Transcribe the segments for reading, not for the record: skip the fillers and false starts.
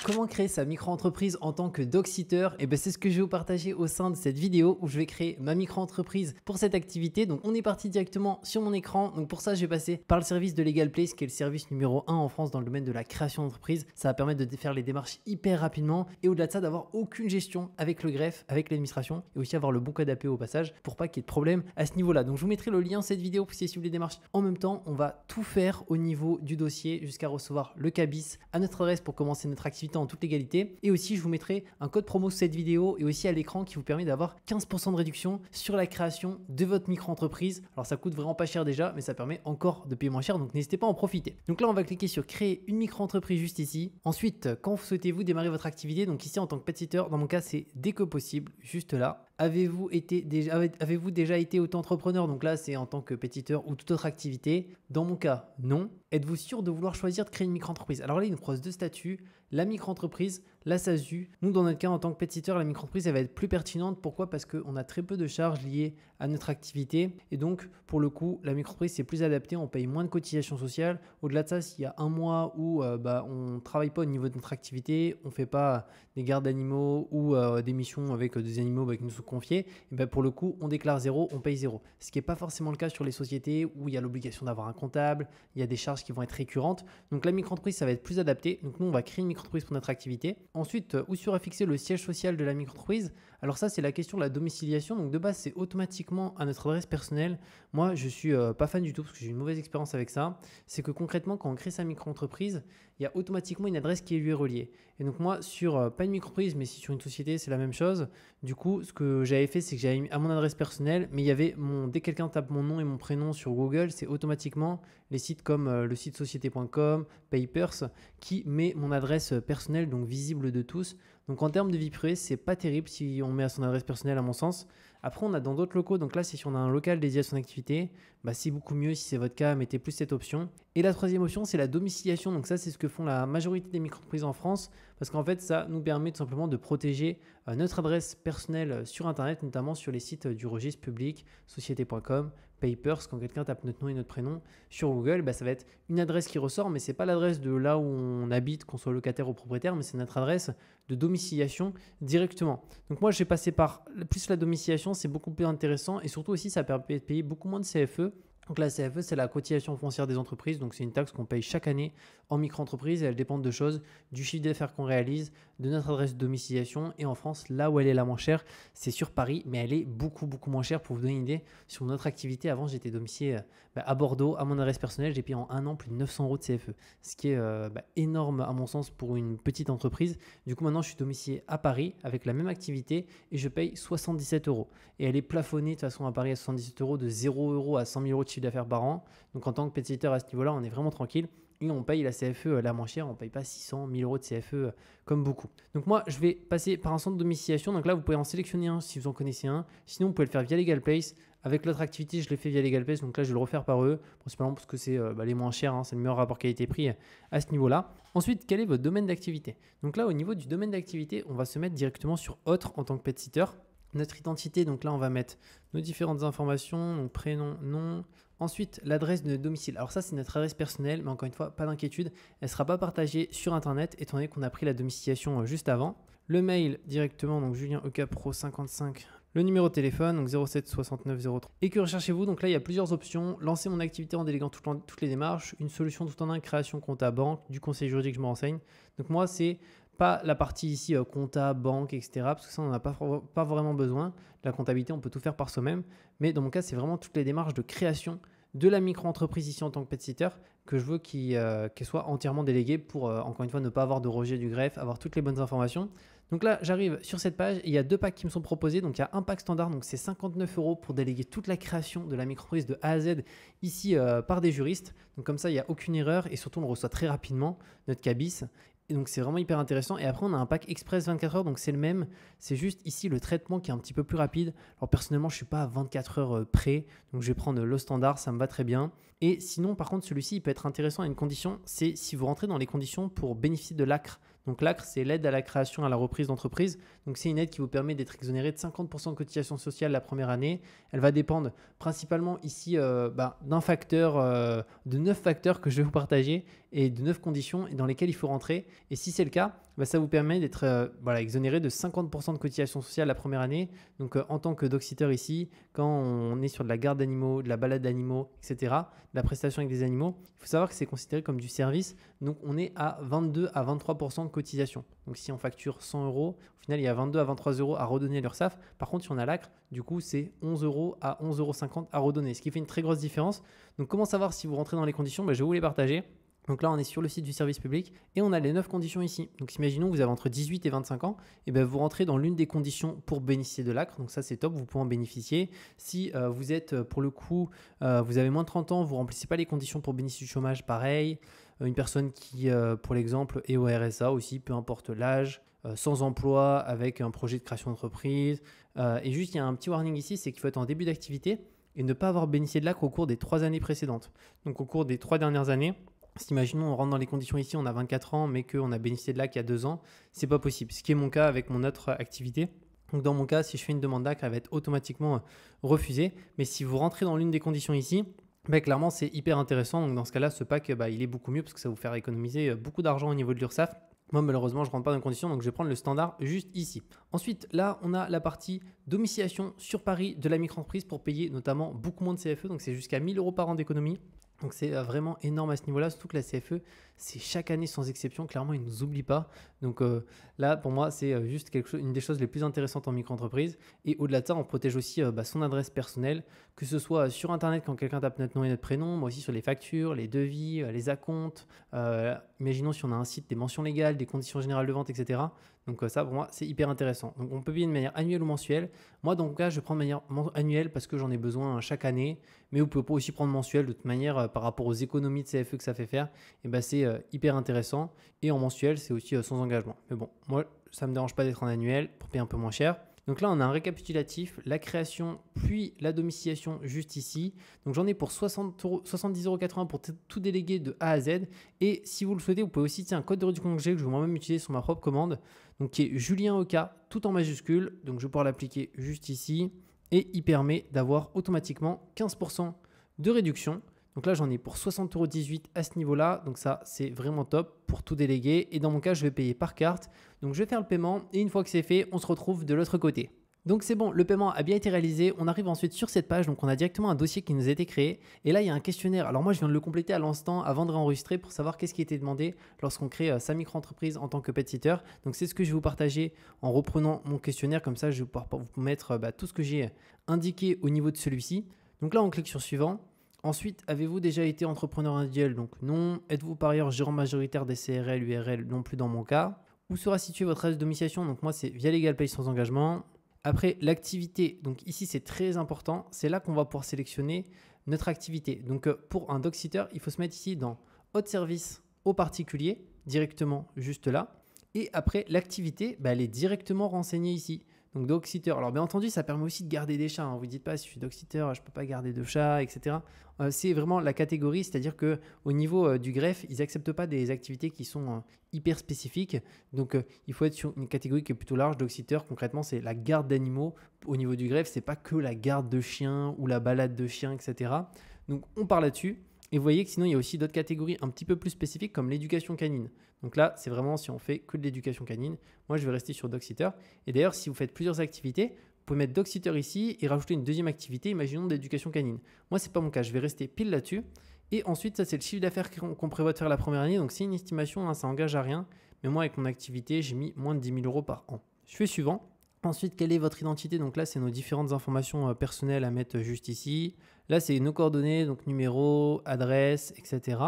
Comment créer sa micro-entreprise en tant que dog-sitter? Et ben c'est ce que je vais vous partager au sein de cette vidéo où je vais créer ma micro-entreprise pour cette activité. Donc on est parti directement sur mon écran. Donc pour ça, je vais passer par le service de Legal Place, qui est le service numéro 1 en France dans le domaine de la création d'entreprise. Ça va permettre de faire les démarches hyper rapidement et au-delà de ça, d'avoir aucune gestion avec le greffe, avec l'administration et aussi avoir le bon code APE au passage pour pas qu'il y ait de problème à ce niveau-là. Donc je vous mettrai le lien de cette vidéo pour suivre les démarches. En même temps, on va tout faire au niveau du dossier jusqu'à recevoir le cabis à notre adresse pour commencer notre activité en toute légalité. Et aussi, je vous mettrai un code promo sur cette vidéo et aussi à l'écran qui vous permet d'avoir 15% de réduction sur la création de votre micro-entreprise. Alors, ça coûte vraiment pas cher déjà, mais ça permet encore de payer moins cher. Donc, n'hésitez pas à en profiter. Donc là, on va cliquer sur créer une micro-entreprise juste ici. Ensuite, quand vous souhaitez-vous démarrer votre activité, donc ici en tant que pet sitter, dans mon cas, c'est dès que possible, juste là. Avez-vous déjà été auto-entrepreneur? Donc là, c'est en tant que pet sitter ou toute autre activité. Dans mon cas, non. Êtes-vous sûr de vouloir choisir de créer une micro-entreprise? Alors là, il nous propose deux statuts, la micro-entreprise, la SASU. Nous, dans notre cas, en tant que pet sitter, la micro-entreprise, elle va être plus pertinente. Pourquoi? Parce qu'on a très peu de charges liées à notre activité. Et donc, pour le coup, la micro-entreprise, c'est plus adapté. On paye moins de cotisations sociales. Au-delà de ça, s'il y a un mois où on ne travaille pas au niveau de notre activité, on ne fait pas des gardes d'animaux ou des missions avec des animaux qui nous sont confiés, et ben pour le coup, on déclare zéro, on paye zéro. Ce qui n'est pas forcément le cas sur les sociétés où il y a l'obligation d'avoir un comptable, il y a des charges qui vont être récurrentes. Donc la micro-entreprise, ça va être plus adapté. Donc nous, on va créer une micro-entreprise pour notre activité. Ensuite, où sera fixé le siège social de la micro-entreprise? Alors ça, c'est la question de la domiciliation. Donc de base, c'est automatiquement à notre adresse personnelle. Moi, je suis pas fan du tout parce que j'ai une mauvaise expérience avec ça. C'est que concrètement, quand on crée sa micro-entreprise, il y a automatiquement une adresse qui lui est reliée. Et donc moi, sur pas une micro-entreprise, mais si sur une société, c'est la même chose. Du coup, ce que j'avais fait, c'est que j'avais mis à mon adresse personnelle, mais il y avait dès que quelqu'un tape mon nom et mon prénom sur Google, c'est automatiquement les sites comme le site société.com, Papers, qui met mon adresse personnelle, donc visible de tous. Donc en termes de vie privée, c'est pas terrible si on met à son adresse personnelle à mon sens. Après, on a dans d'autres locaux, donc là, si on a un local dédié à son activité, c'est beaucoup mieux. Si c'est votre cas, mettez plus cette option. Et la troisième option, c'est la domiciliation. Donc ça, c'est ce que font la majorité des micro-entreprises en France, parce qu'en fait, ça nous permet tout simplement de protéger notre adresse personnelle sur Internet, notamment sur les sites du registre public, société.com, Papers. Quand quelqu'un tape notre nom et notre prénom sur Google, ça va être une adresse qui ressort, mais ce n'est pas l'adresse de là où on habite, qu'on soit locataire ou propriétaire, mais c'est notre adresse de domiciliation directement. Donc moi, j'ai passé par plus la domiciliation, c'est beaucoup plus intéressant et surtout aussi, ça permet de payer beaucoup moins de CFE. Donc la CFE, c'est la cotisation foncière des entreprises. Donc c'est une taxe qu'on paye chaque année en micro-entreprise et elle dépend de deux choses, du chiffre d'affaires qu'on réalise, de notre adresse de domiciliation. Et en France, là où elle est la moins chère, c'est sur Paris, mais elle est beaucoup moins chère. Pour vous donner une idée, sur notre activité, avant j'étais domicilié à Bordeaux, à mon adresse personnelle, j'ai payé en un an plus de 900 € de CFE, ce qui est énorme à mon sens pour une petite entreprise. Du coup maintenant je suis domicilié à Paris avec la même activité et je paye 77 €. Et elle est plafonnée de toute façon à Paris à 77 € de 0 € à 100 000 € de chiffre d'affaires par an. Donc en tant que pet sitter à ce niveau-là, on est vraiment tranquille. Et on paye la CFE la moins chère, on ne paye pas 600, 1000 € de CFE comme beaucoup. Donc moi, je vais passer par un centre de domiciliation. Donc là, vous pouvez en sélectionner un si vous en connaissez un. Sinon, vous pouvez le faire via Legal Place. Avec l'autre activité, je l'ai fait via Legal Place. Donc là, je vais le refaire par eux, principalement parce que c'est les moins chers. C'est le meilleur rapport qualité-prix à ce niveau-là. Ensuite, quel est votre domaine d'activité? Donc là, au niveau du domaine d'activité, on va se mettre directement sur autre en tant que pet sitter. Notre identité, donc là on va mettre nos différentes informations, donc prénom, nom. Ensuite, l'adresse de domicile. Alors ça, c'est notre adresse personnelle, mais encore une fois, pas d'inquiétude, elle ne sera pas partagée sur Internet, étant donné qu'on a pris la domiciliation juste avant. Le mail directement, donc Julien Ecapro 55. Le numéro de téléphone, donc 07 69 03. Et que recherchez-vous? Donc là, il y a plusieurs options. Lancer mon activité en déléguant toutes les démarches, une solution tout en un, création, compta, banque, du conseil juridique, je me renseigne. Donc moi, c'est pas la partie ici compta, banque, etc. Parce que ça, on n'en a pas vraiment besoin. La comptabilité, on peut tout faire par soi-même. Mais dans mon cas, c'est vraiment toutes les démarches de création de la micro-entreprise ici en tant que pet sitter que je veux qu'elle soit entièrement déléguée pour, encore une fois, ne pas avoir de rejet du greffe, avoir toutes les bonnes informations. Donc là, j'arrive sur cette page et il y a deux packs qui me sont proposés. Donc il y a un pack standard, donc c'est 59 € pour déléguer toute la création de la micro-entreprise de A à Z ici par des juristes. Donc comme ça, il n'y a aucune erreur et surtout, on le reçoit très rapidement, notre cabis. Et donc, c'est vraiment hyper intéressant. Et après, on a un pack express 24 heures. Donc, c'est le même. C'est juste ici le traitement qui est un petit peu plus rapide. Alors, personnellement, je ne suis pas à 24 heures près. Donc, je vais prendre le standard. Ça me va très bien. Et sinon, par contre, celui-ci, il peut être intéressant à une condition. C'est si vous rentrez dans les conditions pour bénéficier de l'ACRE. Donc l'ACRE, c'est l'aide à la création, à la reprise d'entreprise. Donc c'est une aide qui vous permet d'être exonéré de 50% de cotisation sociale la première année. Elle va dépendre principalement ici d'un facteur, de 9 facteurs que je vais vous partager et de 9 conditions dans lesquelles il faut rentrer. Et si c'est le cas, bah, ça vous permet d'être voilà, exonéré de 50% de cotisation sociale la première année. Donc en tant que dog-sitter ici, quand on est sur de la garde d'animaux, de la balade d'animaux, etc., de la prestation avec des animaux, il faut savoir que c'est considéré comme du service. Donc on est à 22 à 23% de cotisation. Donc si on facture 100 euros, au final il y a 22 à 23 euros à redonner à l'URSSAF. Par contre, si on a l'ACRE, du coup c'est 11 euros à 11,50 euros à redonner, ce qui fait une très grosse différence. Donc comment savoir si vous rentrez dans les conditions? Je vais vous les partager. Donc là, on est sur le site du service public et on a les 9 conditions ici. Donc imaginons que vous avez entre 18 et 25 ans, et bien vous rentrez dans l'une des conditions pour bénéficier de l'ACRE. Donc ça, c'est top, vous pouvez en bénéficier. Si vous êtes, pour le coup, vous avez moins de 30 ans, vous ne remplissez pas les conditions pour bénéficier du chômage, pareil. Une personne qui, pour l'exemple, est au RSA aussi, peu importe l'âge, sans emploi, avec un projet de création d'entreprise. Et juste, il y a un petit warning ici, c'est qu'il faut être en début d'activité et ne pas avoir bénéficié de l'ACRE au cours des 3 années précédentes. Donc au cours des 3 dernières années, si imaginons on rentre dans les conditions ici, on a 24 ans, mais qu'on a bénéficié de l'ACRE il y a 2 ans, c'est pas possible. Ce qui est mon cas avec mon autre activité. Donc dans mon cas, si je fais une demande d'ACRE, elle va être automatiquement refusée. Mais si vous rentrez dans l'une des conditions ici, clairement c'est hyper intéressant. Donc dans ce cas-là, ce pack, il est beaucoup mieux parce que ça va vous faire économiser beaucoup d'argent au niveau de l'URSSAF. Moi, malheureusement, je ne rentre pas dans les conditions, donc je vais prendre le standard juste ici. Ensuite, là, on a la partie domiciliation sur Paris de la micro-entreprise pour payer notamment beaucoup moins de CFE. Donc, c'est jusqu'à 1 000 euros par an d'économie. Donc, c'est vraiment énorme à ce niveau-là, surtout que la CFE, c'est chaque année sans exception. Clairement, ils ne nous oublient pas. Donc là, pour moi, c'est juste une des choses les plus intéressantes en micro-entreprise. Et au-delà de ça, on protège aussi son adresse personnelle, que ce soit sur Internet quand quelqu'un tape notre nom et notre prénom, mais aussi sur les factures, les devis, les acomptes. Imaginons si on a un site, des mentions légales, des conditions générales de vente, etc. Donc ça, pour moi, c'est hyper intéressant. Donc on peut payer de manière annuelle ou mensuelle. Moi, dans mon cas, je prends de manière annuelle parce que j'en ai besoin chaque année. Mais vous pouvez aussi prendre mensuel de toute manière par rapport aux économies de CFE que ça fait faire. Et c'est hyper intéressant. Et en mensuel, c'est aussi sans engagement. Mais bon, moi, ça ne me dérange pas d'être en annuel pour payer un peu moins cher. Donc là, on a un récapitulatif, la création, puis la domiciliation juste ici. Donc j'en ai pour 70,80 € pour tout délégué de A à Z. Et si vous le souhaitez, vous pouvez aussi utiliser un code de réduction que je vais moi-même utiliser sur ma propre commande. Donc qui est Julien Oka, tout en majuscule. Donc je vais pouvoir l'appliquer juste ici. Et il permet d'avoir automatiquement 15% de réduction. Donc là, j'en ai pour 60,18 € à ce niveau-là. Donc ça, c'est vraiment top pour tout déléguer. Et dans mon cas, je vais payer par carte. Donc je vais faire le paiement et une fois que c'est fait, on se retrouve de l'autre côté. Donc c'est bon, le paiement a bien été réalisé. On arrive ensuite sur cette page. Donc on a directement un dossier qui nous a été créé. Et là, il y a un questionnaire. Alors moi, je viens de le compléter à l'instant avant de réenregistrer pour savoir qu'est-ce qui était demandé lorsqu'on crée sa micro-entreprise en tant que pet sitter. Donc c'est ce que je vais vous partager en reprenant mon questionnaire. Comme ça, je vais pouvoir vous mettre tout ce que j'ai indiqué au niveau de celui-ci. Donc là, on clique sur suivant. Ensuite, avez-vous déjà été entrepreneur individuel? Donc non. Êtes-vous par ailleurs gérant majoritaire des CRL, URL? Non plus dans mon cas. Où sera située votre adresse de domiciliation? Donc moi, c'est via LegalPay sans engagement. Après, l'activité. Donc ici, c'est très important. C'est là qu'on va pouvoir sélectionner notre activité. Donc pour un dog sitter, il faut se mettre ici dans Haute service aux particuliers, directement juste là. Et après, l'activité, elle est directement renseignée ici. Donc dog sitter. Alors bien entendu, ça permet aussi de garder des chats. Vous ne dites pas si je suis dog sitter, je ne peux pas garder de chats, etc. C'est vraiment la catégorie, c'est-à-dire qu'au niveau du greffe, ils n'acceptent pas des activités qui sont hyper spécifiques. Donc il faut être sur une catégorie qui est plutôt large. Dog sitter, concrètement, c'est la garde d'animaux. Au niveau du greffe, ce n'est pas que la garde de chiens ou la balade de chiens, etc. Donc on part là-dessus. Et vous voyez que sinon, il y a aussi d'autres catégories un petit peu plus spécifiques comme l'éducation canine. Donc là, c'est vraiment si on fait que de l'éducation canine. Moi, je vais rester sur dog sitter. Et d'ailleurs, si vous faites plusieurs activités, vous pouvez mettre dog sitter ici et rajouter une deuxième activité, imaginons de l'éducation canine. Moi, ce n'est pas mon cas. Je vais rester pile là-dessus. Et ensuite, ça, c'est le chiffre d'affaires qu'on prévoit de faire la première année. Donc, c'est une estimation, ça n'engage à rien. Mais moi, avec mon activité, j'ai mis moins de 10 000 € par an. Je fais suivant. Ensuite, quelle est votre identité? Donc là, c'est nos différentes informations personnelles à mettre juste ici. Là, c'est nos coordonnées, donc numéro, adresse, etc.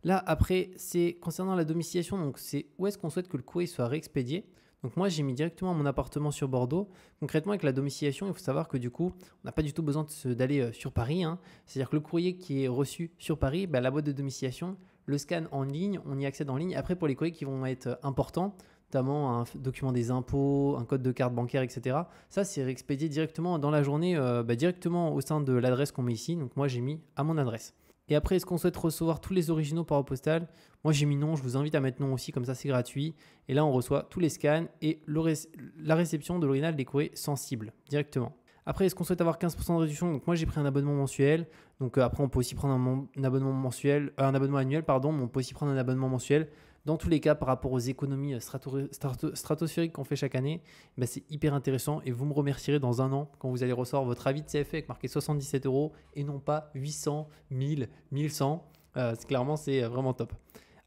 Là, après, c'est concernant la domiciliation, donc c'est où est-ce qu'on souhaite que le courrier soit réexpédié. Donc moi, j'ai mis directement mon appartement sur Bordeaux. Concrètement, avec la domiciliation, il faut savoir que du coup, on n'a pas du tout besoin d'aller sur Paris. C'est-à-dire que le courrier qui est reçu sur Paris, la boîte de domiciliation, le scan en ligne, on y accède en ligne. Après, pour les courriers qui vont être importants, notamment un document des impôts, un code de carte bancaire, etc. Ça, c'est réexpédié directement dans la journée, directement au sein de l'adresse qu'on met ici. Donc moi, j'ai mis à mon adresse. Et après, est-ce qu'on souhaite recevoir tous les originaux par voie postale? Moi, j'ai mis non. Je vous invite à mettre non aussi, comme ça, c'est gratuit. Et là, on reçoit tous les scans et la réception de l'original des courriers sensibles directement. Après, est-ce qu'on souhaite avoir 15% de réduction? Donc moi, j'ai pris un abonnement mensuel. Donc après, on peut aussi prendre un abonnement annuel, mais on peut aussi prendre un abonnement mensuel. Dans tous les cas, par rapport aux économies stratosphériques qu'on fait chaque année, bah, c'est hyper intéressant et vous me remercierez dans un an quand vous allez recevoir votre avis de CFE avec marqué 77 euros et non pas 800, 1000, 1100. Clairement, c'est vraiment top.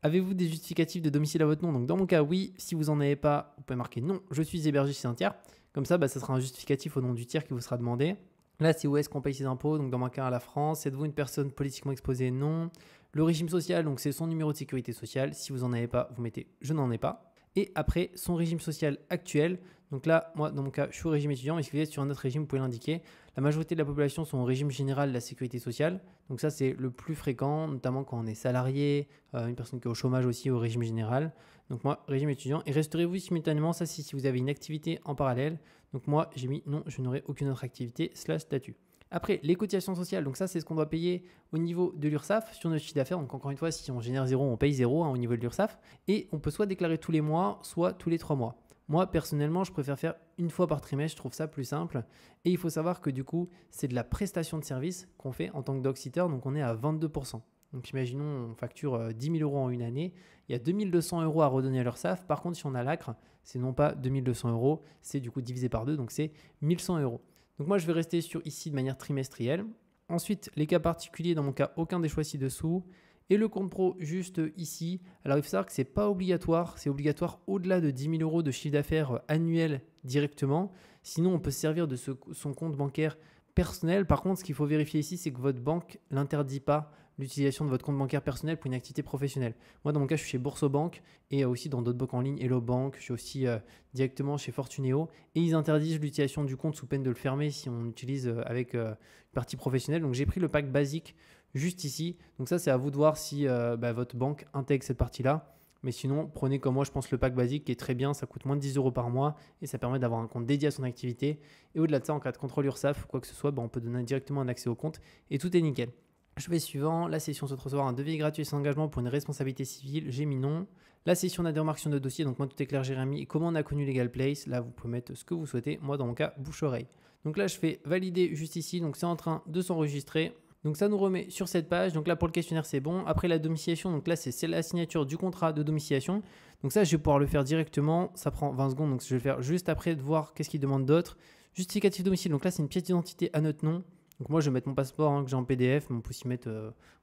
Avez-vous des justificatifs de domicile à votre nom? Donc dans mon cas, oui. Si vous n'en avez pas, vous pouvez marquer non, je suis hébergé chez un tiers. Comme ça, ça sera un justificatif au nom du tiers qui vous sera demandé. Là, c'est où est-ce qu'on paye ses impôts. Donc dans mon cas, à la France. Êtes-vous une personne politiquement exposée? Non. Le régime social, donc c'est son numéro de sécurité sociale. Si vous n'en avez pas, vous mettez je n'en ai pas. Et après, son régime social actuel. Donc là, moi, dans mon cas, je suis au régime étudiant, mais si vous êtes sur un autre régime, vous pouvez l'indiquer. La majorité de la population sont au régime général de la sécurité sociale. Donc ça, c'est le plus fréquent, notamment quand on est salarié, une personne qui est au chômage aussi au régime général. Donc moi, régime étudiant. Et resterez-vous simultanément, ça c'est si vous avez une activité en parallèle. Donc moi, j'ai mis non, je n'aurai aucune autre activité, /statut. Après, les cotisations sociales, donc ça c'est ce qu'on doit payer au niveau de l'URSSAF sur notre chiffre d'affaires. Donc encore une fois, si on génère 0, on paye 0 au niveau de l'URSSAF. Et on peut soit déclarer tous les mois, soit tous les 3 mois. Moi, personnellement, je préfère faire une fois par trimestre, je trouve ça plus simple. Et il faut savoir que du coup, c'est de la prestation de service qu'on fait en tant que dog-sitter, donc on est à 22%. Donc imaginons, on facture 10 000 euros en une année, il y a 2200 euros à redonner à l'URSSAF. Par contre, si on a l'ACRE, c'est non pas 2200 euros, c'est du coup divisé par 2, donc c'est 1100 euros. Donc moi, je vais rester sur ici de manière trimestrielle. Ensuite, les cas particuliers, dans mon cas, aucun des choix ci-dessous. Et le compte pro juste ici. Alors, il faut savoir que ce n'est pas obligatoire. C'est obligatoire au-delà de 10 000 euros de chiffre d'affaires annuel directement. Sinon, on peut se servir de son compte bancaire personnel. Par contre, ce qu'il faut vérifier ici, c'est que votre banque ne l'interdit pas l'utilisation de votre compte bancaire personnel pour une activité professionnelle. Moi, dans mon cas, je suis chez Boursobank et aussi dans d'autres banques en ligne, Hello Bank. Je suis aussi directement chez Fortuneo et ils interdisent l'utilisation du compte sous peine de le fermer si on utilise avec une partie professionnelle. Donc, j'ai pris le pack basique juste ici. Donc ça, c'est à vous de voir si votre banque intègre cette partie-là. Mais sinon, prenez comme moi, je pense, le pack basique qui est très bien. Ça coûte moins de 10 euros par mois et ça permet d'avoir un compte dédié à son activité. Et au-delà de ça, en cas de contrôle URSSAF ou quoi que ce soit, on peut donner directement un accès au compte et tout est nickel. Je vais suivant. La session souhaite recevoir un devis gratuit sans engagement pour une responsabilité civile. J'ai mis non. La session n'a de remarques sur notre dossier. Donc moi, tout est clair, j'ai remis. Comment on a connu Legal Place? Là, vous pouvez mettre ce que vous souhaitez. Moi, dans mon cas, bouche-oreille. Donc là, je fais valider juste ici. Donc c'est en train de s'enregistrer. Donc ça nous remet sur cette page. Donc là, pour le questionnaire, c'est bon. Après la domiciliation, donc là, c'est la signature du contrat de domiciliation. Donc ça, je vais pouvoir le faire directement. Ça prend 20 secondes. Donc je vais le faire juste après de voir qu'est-ce qu'il demande d'autre. Justificatif de domicile. Donc là, c'est une pièce d'identité à notre nom. Donc moi, je vais mettre mon passeport que j'ai en PDF, mais on peut aussi mettre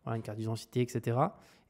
une carte d'identité, etc.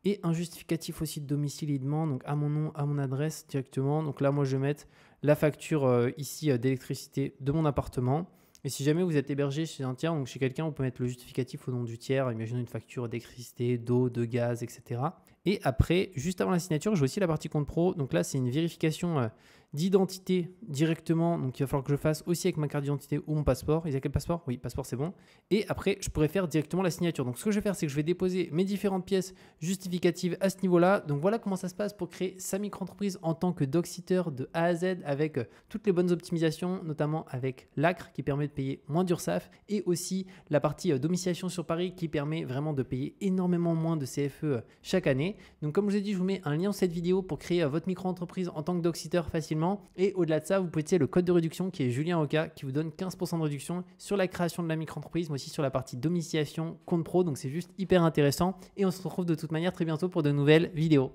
Et un justificatif aussi de domicile, il demande, donc à mon nom, à mon adresse directement. Donc là, moi, je vais mettre la facture ici d'électricité de mon appartement. Et si jamais vous êtes hébergé chez un tiers, donc chez quelqu'un, on peut mettre le justificatif au nom du tiers, imaginons une facture d'électricité, d'eau, de gaz, etc. Et après, juste avant la signature, j'ai aussi la partie compte pro. Donc là, c'est une vérification d'identité directement. Donc il va falloir que je fasse aussi avec ma carte d'identité ou mon passeport. Il y a quel passeport? Oui, passeport, c'est bon. Et après, je pourrais faire directement la signature. Donc ce que je vais faire, c'est que je vais déposer mes différentes pièces justificatives à ce niveau-là. Donc voilà comment ça se passe pour créer sa micro-entreprise en tant que dog-sitter de A à Z avec toutes les bonnes optimisations, notamment avec l'ACRE qui permet de payer moins d'URSSAF et aussi la partie domiciliation sur Paris qui permet vraiment de payer énormément moins de CFE chaque année. Donc comme je vous ai dit, je vous mets un lien dans cette vidéo pour créer votre micro-entreprise en tant que dog-sitter facilement. Et au-delà de ça, vous pouvez utiliser le code de réduction qui est Julien Oka qui vous donne 15% de réduction sur la création de la micro-entreprise, mais aussi sur la partie domiciliation compte pro. Donc c'est juste hyper intéressant et on se retrouve de toute manière très bientôt pour de nouvelles vidéos.